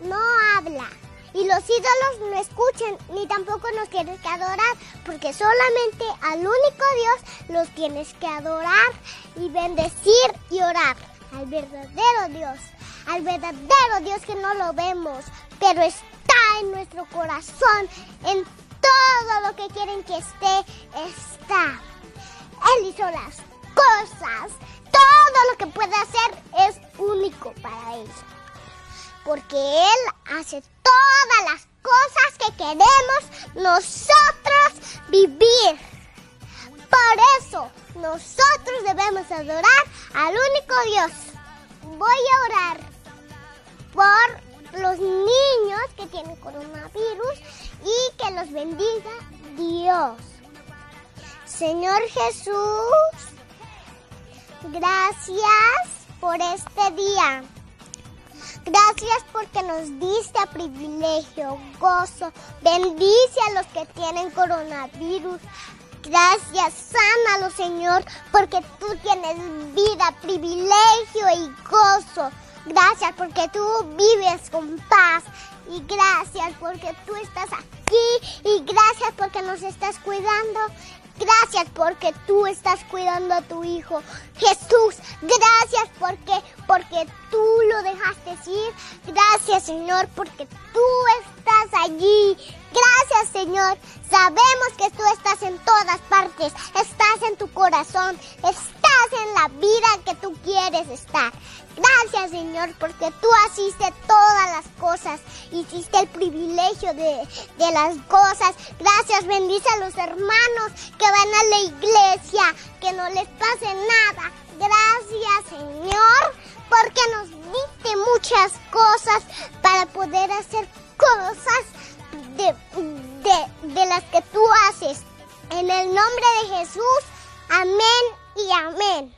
no habla. Y los ídolos no escuchan, ni tampoco nos tienes que adorar, porque solamente al único Dios los tienes que adorar y bendecir y orar. Al verdadero Dios que no lo vemos, pero está en nuestro corazón, en todo lo que quieren que esté, está. Él hizo las cosas, todo lo que puede hacer es único para Él, porque Él hace todas las cosas que queremos nosotros vivir. Por eso nosotros debemos adorar al único Dios. Voy a orar por los niños que tienen coronavirus y que los bendiga Dios. Señor Jesús, gracias por este día. Gracias porque nos diste privilegio, gozo. Bendice a los que tienen coronavirus. Gracias, sánalo, Señor, porque tú tienes vida, privilegio y gozo. Gracias porque tú vives con paz. Y gracias porque tú estás aquí. Y gracias porque nos estás cuidando. Gracias porque tú estás cuidando a tu hijo. Jesús, gracias porque tú lo dejaste ir. Gracias, Señor, porque tú estás allí. Gracias, Señor. Sabemos que tú estás en todas partes. Estás en tu corazón. Estás en la vida que tú quieres estar. Gracias, Señor, porque tú hiciste todas las cosas. Hiciste el privilegio de las cosas. Gracias, bendice a los hermanos que van a la iglesia. Que no les pase nada. Gracias, Señor, porque nos diste muchas cosas para poder hacer cosas de las que tú haces. En el nombre de Jesús, amén y amén.